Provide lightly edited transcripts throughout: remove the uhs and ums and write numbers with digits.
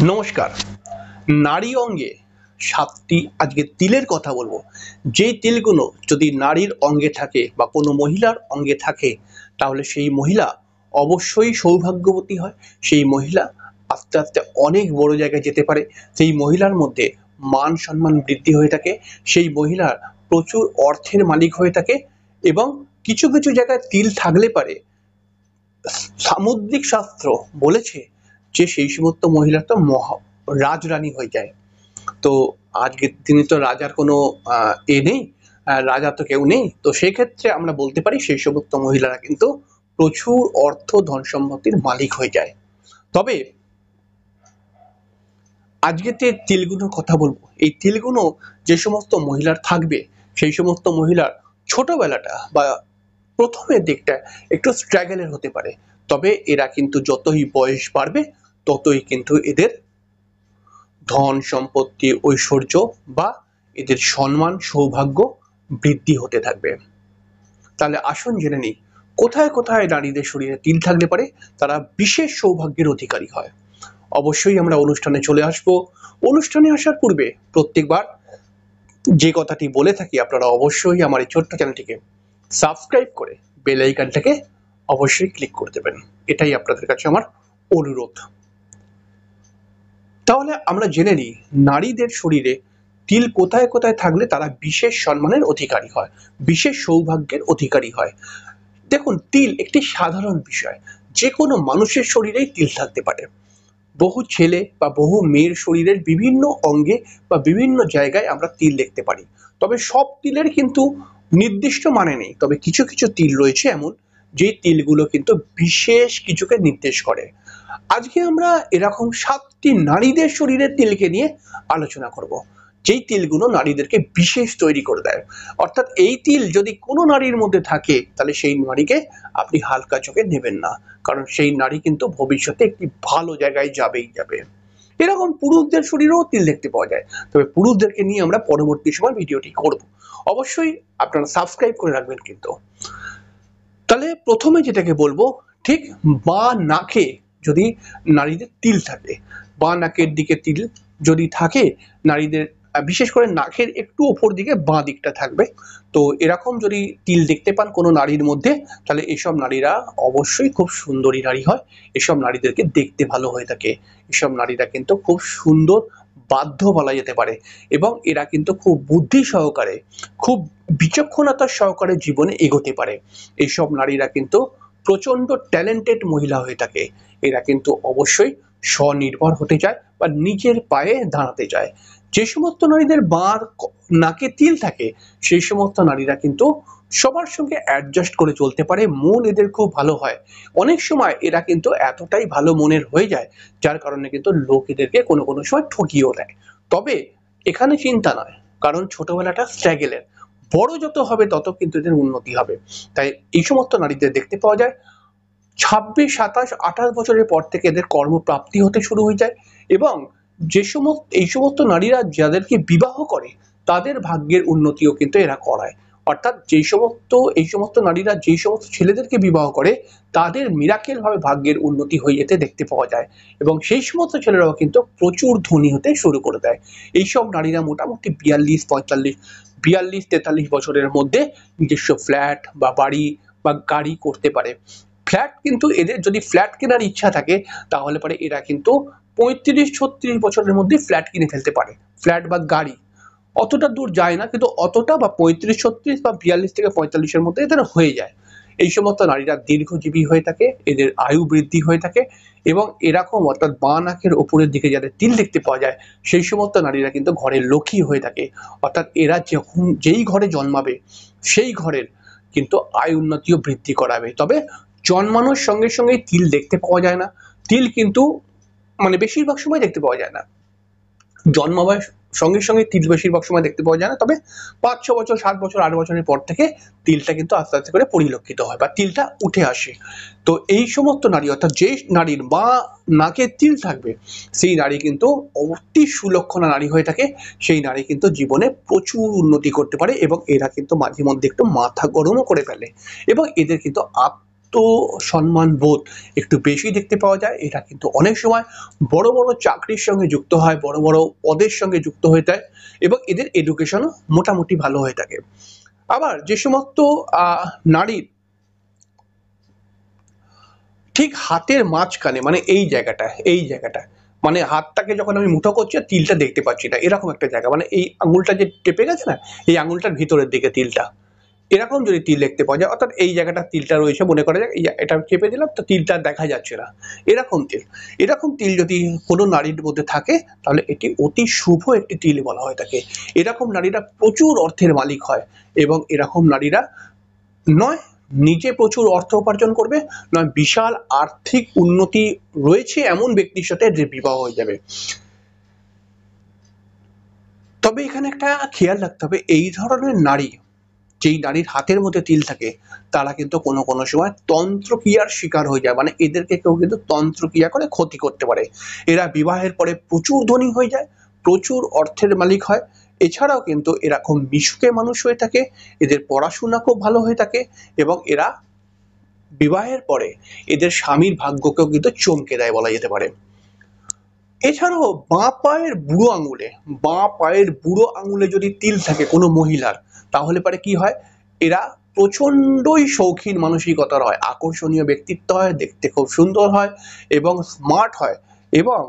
নমস্কার। নারী অঙ্গে ৭টি আজকে তিলের কথা বলবো। যেই তিলগুলো যদি নারীর অঙ্গে থাকে বা কোনো মহিলার অঙ্গে থাকে তাহলে সেই মহিলা অবশ্যই সৌভাগ্যবতী হয়। সেই মহিলা আস্তে আস্তে অনেক বড় জায়গায় যেতে পারে। সেই মহিলার মধ্যে মান সম্মান বৃদ্ধি হয়ে থাকে। সেই মহিলার প্রচুর অর্থের মালিক হয়ে থাকে এবং কিছু কিছু জায়গায় তিল থাকলে পারে সামুদ্রিক শাস্ত্র বলেছে যে সেই সমস্ত মহিলা তো রাজরানী হয়ে যায়। তো আজকের দিনে তো রাজার কোনো নেই, রাজা তো কেউ নেই। তো সেক্ষেত্রে আমরা বলতে পারি সেই সমস্ত মহিলারা কিন্তু প্রচুর অর্থ ধন সম্পত্তির মালিক হয়ে যায়। তবে আজকে যে তিলগুলোর কথা বলবো, এই তিলগুলো যে সমস্ত মহিলার থাকবে সেই সমস্ত মহিলার ছোটবেলাটা বা প্রথমের দিকটা একটু স্ট্রাগলের হতে পারে। তবে এরা কিন্তু যতই বয়স বাড়বে ততই কিন্তু এদের ধন সম্পত্তি ঐশ্বর্য বা এদের সম্মান সৌভাগ্য বৃদ্ধি হতে থাকবে। তাহলে আসুন জেনে নিই কোথায় কোথায় নারীদের শরীরে তিল থাকলে পারে তারা বিশেষ সৌভাগ্যের অধিকারী হয়। অবশ্যই আমরা অনুষ্ঠানে চলে আসব। অনুষ্ঠানে আসার পূর্বে প্রত্যেকবার যে কথাটি বলে থাকি আপনারা অবশ্যই আমার এই ছোট্ট চ্যানেলটিকে সাবস্ক্রাইব করে বেল আইকনটাকে অবশ্যই ক্লিক করে দেবেন। এটাই আপনাদের কাছে আমার অনুরোধ। তাহলে আমরা জেনে নিই নারীদের শরীরে তিল কোথায় কোথায় থাকলে তারা বিশেষ সম্মানের অধিকারী হয়, বিশেষ সৌভাগ্যের অধিকারী হয়। দেখুন, তিল একটি সাধারণ বিষয়। যে কোনো মানুষের শরীরেই তিল থাকতে পারে। বহু ছেলে বা বহু মেয়ের শরীরের বিভিন্ন অঙ্গে বা বিভিন্ন জায়গায় আমরা তিল দেখতে পারি। তবে সব তিলের কিন্তু নির্দিষ্ট মানে নেই। তবে কিছু কিছু তিল রয়েছে এমন যে তিলগুলো কিন্তু বিশেষ কিছুকে নির্দেশ করে। আজকে আমরা এরকম ৭টি নারীদের শরীরের তিলকে নিয়ে আলোচনা করব, যেই তিলগুলো নারীদেরকে বিশেষ তৈরি করে দেয়। অর্থাৎ এই তিল যদি কোনো নারীর মধ্যে থাকে তাহলে সেই নারীকে আপনি হালকা চোখে নেবেন না, কারণ সেই নারী কিন্তু ভবিষ্যতে একটি ভালো জায়গায় যাবেই যাবে। এরকম পুরুষদের শরীরেও তিল দেখতে পাওয়া যায়। তবে পুরুষদেরকে নিয়ে আমরা পরবর্তী সময় ভিডিওটি করব। অবশ্যই আপনারা সাবস্ক্রাইব করে রাখবেন কিন্তু। তাহলে প্রথমে যেটাকে বলবো, ঠিক বাঁ নাকে যদি নারীদের তিল থাকে, বাঁ নাকের দিকে তিল যদি থাকে নারীদের, বিশেষ করে নাকের একটু ওপর দিকে বাঁ দিকটা থাকবে, তো এরকম যদি তিল দেখতে পান কোনো নারীর মধ্যে তাহলে এসব নারীরা অবশ্যই খুব সুন্দরী নারী হয়। এসব নারীদেরকে দেখতে ভালো হয়ে থাকে। এসব নারীরা কিন্তু খুব সুন্দর বাধ্য বলা যেতে পারে এবং এরা কিন্তু খুব বুদ্ধি সহকারে, খুব বিচক্ষণতার সহকারে জীবনে এগোতে পারে। এইসব নারীরা কিন্তু প্রচন্ড ট্যালেন্টেড মহিলা হয়ে থাকে। এরা কিন্তু অবশ্যই স্বনির্ভর হতে চায় বা নিজের পায়ে দাঁড়াতে চায়। যে সমস্ত নারীদের বাঁ নাকে তিল থাকে সেই সমস্ত নারীরা কিন্তু সবার সঙ্গে অ্যাডজাস্ট করে চলতে পারে। মন এদের খুব ভালো হয়। অনেক সময় এরা কিন্তু এতটাই ভালো মনের হয়ে যায় যার কারণে কিন্তু লোক এদেরকে কোনো কোনো সময় ঠকিয়েও দেয়। তবে এখানে চিন্তা নয়, কারণ ছোটবেলাটা স্ট্রাগলের, বড় যত হবে তত কিন্তু এদের উন্নতি হবে। তাই এই সমস্ত নারীদের দেখতে পাওয়া যায় ২৬, ২৭, ২৮ বছরের পর থেকে এদের কর্মপ্রাপ্তি হতে শুরু হয়ে যায় এবং এই সমস্ত নারীরা যাদেরকে বিবাহ করে তাদের ভাগ্যের উন্নতিও কিন্তু এরা করায়। অর্থাৎ এই সমস্ত নারীরা যেই সমস্ত ছেলেদেরকে বিবাহ করে তাদের মিরাকেল ভাবে ভাগ্যের উন্নতি হয়ে যেতে দেখতে পাওয়া যায় এবং সেই সমস্ত ছেলেরাও কিন্তু প্রচুর ধনী হতে শুরু করে দেয়। এইসব নারীরা মোটামুটি ৪২ বছরের মধ্যে নিজস্ব ফ্ল্যাট বা বাড়ি বা গাড়ি করতে পারে। ফ্ল্যাট কিন্তু এদের যদি ফ্ল্যাট কেনার ইচ্ছা থাকে তাহলে পরে এরা কিন্তু ৩৫-৩৬ বছরের মধ্যে ফ্ল্যাট কিনে ফেলতে পারে। ফ্ল্যাট বা গাড়ি অতটা দূর যায় না, কিন্তু অতটা বা ৩৫-৩৬ বা ৪২ থেকে ৪৫-এর মধ্যে এদের হয়ে যায়। এই সমস্ত নারীরা দীর্ঘজীবী হয়ে থাকে, এদের আয়ু বৃদ্ধি হয়ে থাকে এবং এরকম অর্থাৎ বাঁ নাকের ওপরের দিকে যাদের তিল দেখতে পাওয়া যায় সেই সমস্ত নারীরা কিন্তু ঘরের লক্ষ্মী হয়ে থাকে। অর্থাৎ এরা যখন যেই ঘরে জন্মাবে সেই ঘরের কিন্তু আয় উন্নতিও বৃদ্ধি করাবে। তবে জন্মানোর সঙ্গে সঙ্গে তিল দেখতে পাওয়া যায় না। তিল কিন্তু বেশিরভাগ সময় দেখতে পাওয়া যায় না। জন্মাবার সঙ্গে সঙ্গে তিল বেশিরভাগ সময় দেখতে পাওয়া যায় না। তবে ৫-৬ বছর, ৭ বছর, ৮ বছরের পর থেকে তিলটা কিন্তু আস্তে আস্তে করে পরিলক্ষিত হয় বা তিলটা উঠে আসে। তো এই সমস্ত নারী, অর্থাৎ যে নারীর বাঁ নাকে তিল থাকবে সেই নারী কিন্তু অতি সুলক্ষণা নারী হয়ে থাকে। সেই নারী কিন্তু জীবনে প্রচুর উন্নতি করতে পারে এবং এরা কিন্তু মাঝে মধ্যে একটু মাথা গরমও করে ফেলে এবং এদের কিন্তু আত্মসম্মান বোধ একটু বেশি দেখতে পাওয়া যায়। এরা কিন্তু অনেক সময় বড় বড় চাকরির সঙ্গে যুক্ত হয়, বড় বড় পদের সঙ্গে যুক্ত হয়ে যায় এবং এদের এডুকেশনও মোটামুটি ভালো হয়ে থাকে। আবার যে সমস্ত নারীর ঠিক হাতের মাঝখানে মানে এই জায়গাটা মানে হাতটাকে যখন আমি মুঠো করছি আর তিলটা দেখতে পাচ্ছি না, এরকম একটা জায়গা, মানে এই আঙুলটা যে টেপে গেছে না, এই আঙুলটার ভিতরের দিকে তিলটা, এরকম যদি তিল দেখতে পাওয়া যায়, অর্থাৎ এই জায়গাটা তিলটা রয়েছে, মনে করা যাক এটা চেপে দিলাম তো তিলটা দেখা যাচ্ছে না, এরকম তিল যদি কোনো নারীর মধ্যে থাকে তাহলে এটি অতি শুভ একটি তিল বলা হয় থাকে। এরকম নারীরা প্রচুর অর্থের মালিক হয় এবং এরকম নারীরা নয় নিজে প্রচুর অর্থ উপার্জন করবে, নয় বিশাল আর্থিক উন্নতি রয়েছে এমন ব্যক্তির সাথে যে বিবাহ হয়ে যাবে। তবে এখানে একটা খেয়াল রাখতে হবে, এই ধরনের নারী, যেই নারীর হাতের মধ্যে তিল থাকে, তারা কিন্তু কোনো কোনো সময় তন্ত্রক্রিয়ার শিকার হয়ে যায়, মানে এদেরকে কেউ কিন্তু তন্ত্রক্রিয়া করে ক্ষতি করতে পারে। এরা বিবাহের পরে প্রচুর ধনী হয়ে যায়, প্রচুর অর্থের মালিক হয়। এছাড়াও কিন্তু এরা খুব মিশুকে মানুষ হয়ে থাকে, এদের পড়াশোনা খুব ভালো হয়ে থাকে এবং এরা বিবাহের পরে এদের স্বামীর ভাগ্যকেও কিন্তু চমকে দেয় বলা যেতে পারে। এছাড়াও বাঁ পায়ের বুড়ো আঙুলে যদি তিল থাকে কোনো মহিলার, তাহলে পরে কি হয়, এরা প্রচন্ডই শৌখিন মানসিকতার হয়, আকর্ষণীয় ব্যক্তিত্ব হয়, দেখতে খুব সুন্দর হয় এবং স্মার্ট হয় এবং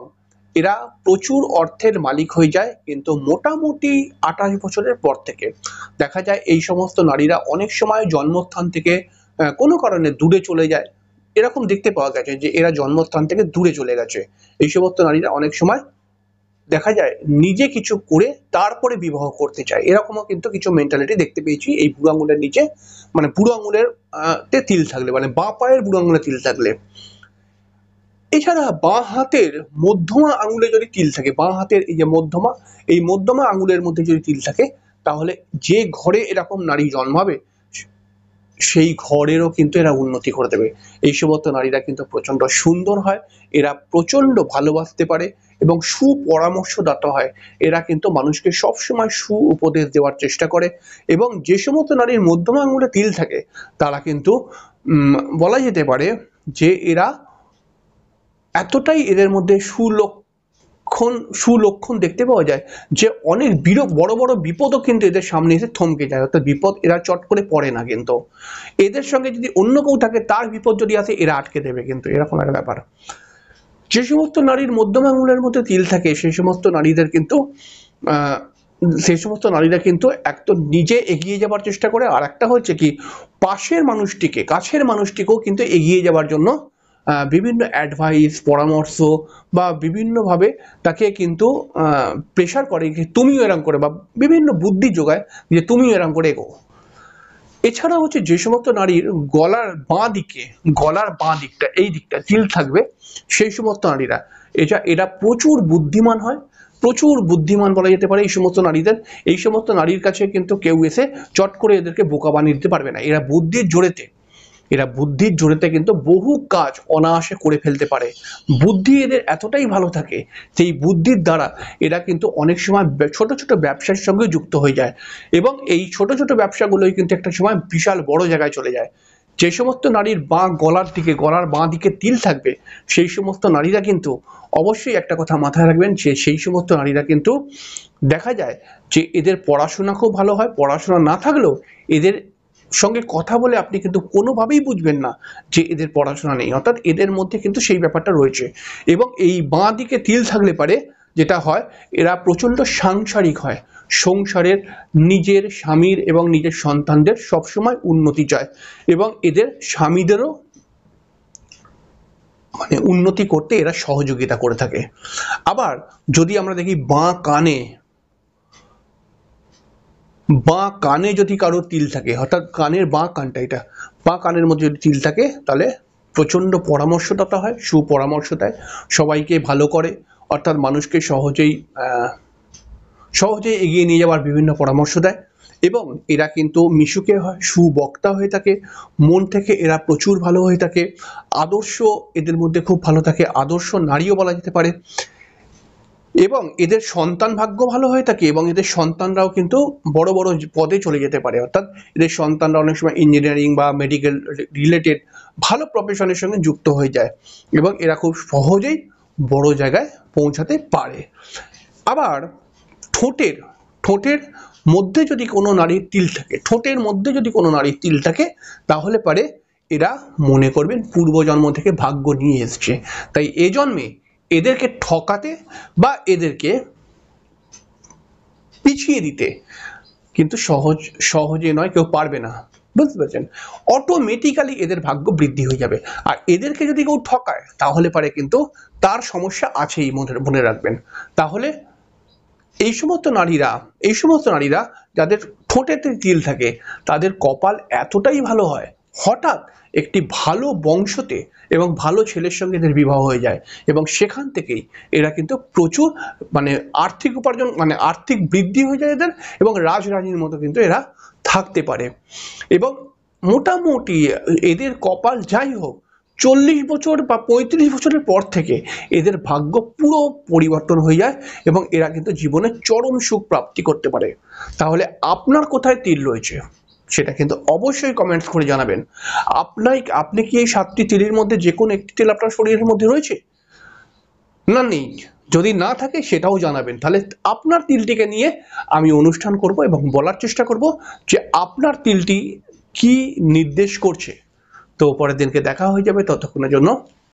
এরা প্রচুর অর্থের মালিক হয়ে যায়। কিন্তু মোটামুটি 28 বছরের পর থেকে দেখা যায় এই সমস্ত নারীরা অনেক সময় জন্মস্থান থেকে কোনো কারণে দূরে চলে যায়। এরকম দেখতে পাওয়া গেছে যে এরা জন্মস্থান থেকে দূরে চলে গেছে। এই সমস্ত নারীরা অনেক সময় দেখা যায় নিজে কিছু করে তারপরে বিবাহ করতে চায়, এরকমও কিন্তু কিছু মেন্টালিটি দেখতে পেয়েছি এই বুড়ো আঙুলের নিচে, মানে বুড়ো আঙুলের তে তিল থাকলে, মানে বাঁ পায়ের বুড়ো আঙুলে তিল থাকলে। এছাড়া বাঁ হাতের মধ্যমা আঙুলে যদি তিল থাকে, বাঁ হাতের এই যে মধ্যমা, এই মধ্যমা আঙুলের মধ্যে যদি তিল থাকে, তাহলে যে ঘরে এরকম নারী জন্মাবে সেই ঘরেরও কিন্তু এরা উন্নতি করে দেবে। এই সমস্ত নারীরা কিন্তু প্রচন্ড সুন্দর হয়, এরা প্রচন্ড ভালোবাসতে পারে এবং সুপরামর্শদাতা হয়। এরা কিন্তু মানুষকে সবসময় উপদেশ দেওয়ার চেষ্টা করে এবং যে সমস্ত নারীর মধ্যমা আঙুলে তিল থাকে তারা কিন্তু বলা যেতে পারে যে এরা এতটাই এদের মধ্যে সুলক্ষণ দেখতে পাওয়া যায় যে অনেক বড় বড় বিপদও কিন্তু এদের সামনে এসে থমকে যায়, অর্থাৎ বিপদ এরা চট করে পড়ে না, কিন্তু এদের সঙ্গে যদি অন্য কেউ থাকে তার বিপদ যদি আসে এরা আটকে দেবে, কিন্তু এরকম একটা ব্যাপার। যে সমস্ত নারীর মধ্যম আঙুলের মধ্যে তিল থাকে সেই সমস্ত নারীরা কিন্তু এক তো নিজে এগিয়ে যাবার চেষ্টা করে, আর একটা হচ্ছে কি কাছের মানুষটিকেও কিন্তু এগিয়ে যাবার জন্য বিভিন্ন অ্যাডভাইস, পরামর্শ বা বিভিন্নভাবে তাকে কিন্তু প্রেশার করে যে তুমিও এরকম করে, বা বিভিন্ন বুদ্ধি যোগায় যে তুমিও এরকম করে এগো। এছাড়া হচ্ছে যে সমস্ত নারীর গলার বাঁ দিকটা এই দিকটা তিল থাকবে, সেই সমস্ত নারীরা এরা প্রচুর বুদ্ধিমান বলা যেতে পারে। এই সমস্ত নারীর কাছে কিন্তু কেউ এসে চট করে এদেরকে বোকা বানিয়ে দিতে পারবে না। এরা বুদ্ধির জোরেতে কিন্তু বহু কাজ অনায়াসে করে ফেলতে পারে। বুদ্ধি এদের এতটাই ভালো থাকে, সেই বুদ্ধির দ্বারা এরা কিন্তু অনেক সময় ছোট ছোট ব্যবসার সঙ্গে যুক্ত হয়ে যায় এবং এই ছোট ছোট ব্যবসাগুলোই কিন্তু একটা সময় বিশাল বড় জায়গায় চলে যায়। যে সমস্ত নারীর গলার বাঁ দিকে তিল থাকবে সেই সমস্ত নারীরা কিন্তু অবশ্যই একটা কথা মাথায় রাখবেন যে সেই সমস্ত নারীরা কিন্তু দেখা যায় যে এদের পড়াশোনা খুব ভালো হয়, পড়াশোনা না থাকলেও এদের সঙ্গে কথা বলে আপনি কিন্তু কোনোভাবেই বুঝবেন না যে এদের পড়াশোনা নেই, অর্থাৎ এদের মধ্যে কিন্তু সেই ব্যাপারটা রয়েছে। এবং এই বাঁ দিকে তিল থাকলে পারে যেটা হয়, এরা প্রচন্ড সাংসারিক হয়, সংসারের নিজের স্বামীর এবং নিজের সন্তানদের সবসময় উন্নতি চায় এবং এদের স্বামীদেরও মানে উন্নতি করতে এরা সহযোগিতা করে থাকে। আবার যদি আমরা দেখি বাঁ কানে যদি কারোর তিল থাকে, অর্থাৎ কানের বাঁ কানের মধ্যে যদি তিল থাকে তাহলে প্রচন্ড পরামর্শদাতা হয়, সুপরামর্শ দেয়, সবাইকে ভালো করে, অর্থাৎ মানুষকে সহজেই এগিয়ে নিয়ে যাওয়ার বিভিন্ন পরামর্শ দেয় এবং এরা কিন্তু মিশুকে হয়, সুবক্তা হয়ে থাকে, মন থেকে এরা প্রচুর ভালো হয়ে থাকে, আদর্শ এদের মধ্যে খুব ভালো থাকে, আদর্শ নারীও বলা যেতে পারে। এবং এদের সন্তান ভাগ্য ভালো হয়ে থাকে এবং এদের সন্তানরাও কিন্তু বড় বড় পদে চলে যেতে পারে, অর্থাৎ এদের সন্তানরা অনেক সময় ইঞ্জিনিয়ারিং বা মেডিকেল রিলেটেড ভালো প্রফেশনের সঙ্গে যুক্ত হয়ে যায় এবং এরা খুব সহজেই বড় জায়গায় পৌঁছাতে পারে। আবার ঠোঁটের ঠোঁটের মধ্যে যদি কোনো নারীর তিল থাকে, ঠোঁটের মধ্যে যদি কোনো নারীর তিল থাকে, তাহলে পারে এরা মনে করবেন পূর্বজন্ম থেকে ভাগ্য নিয়ে এসছে, তাই এ জন্মে এদেরকে ঠকাতে বা এদেরকে পিছিয়ে দিতে কিন্তু সহজে নয়, কেউ পারবে না, বুঝতে পেরেছেন? অটোমেটিক্যালি এদের ভাগ্য বৃদ্ধি হয়ে যাবে। আর এদেরকে যদি কেউ ঠকায় তাহলে পারে কিন্তু তার সমস্যা আছেই, মনে রাখবেন। তাহলে এই সমস্ত নারীরা যাদের ঠোঁটেতে তিল থাকে তাদের কপাল এতটাই ভালো হয়, হঠাৎ একটি ভালো বংশতে এবং ভালো ছেলের সঙ্গে এদের বিবাহ হয়ে যায় এবং সেখান থেকেই এরা কিন্তু প্রচুর আর্থিক উপার্জন আর্থিক বৃদ্ধি হয়ে যায় এদের, এবং রাজরানীর মতো কিন্তু এরা থাকতে পারে। এবং মোটামুটি এদের কপাল যাই হোক 40 বছর বা 35 বছরের পর থেকে এদের ভাগ্য পুরো পরিবর্তন হয়ে যায় এবং এরা কিন্তু জীবনে চরম সুখ প্রাপ্তি করতে পারে। তাহলে আপনার কোথায় তিল রয়েছে সেটা কিন্তু অবশ্যই কমেন্টস করে জানাবেন। আপনি কি এই 7টি তিলের মধ্যে যে কোনো একটি তিল আপনার শরীরের মধ্যে রয়েছে না নেই? যদি না থাকে সেটাও জানাবেন, তাহলে আপনার তিলটিকে নিয়ে আমি অনুষ্ঠান করব এবং বলার চেষ্টা করব যে আপনার তিলটি কি নির্দেশ করছে। তো পরের দিনকে দেখা হয়ে যাবে, ততক্ষণের জন্য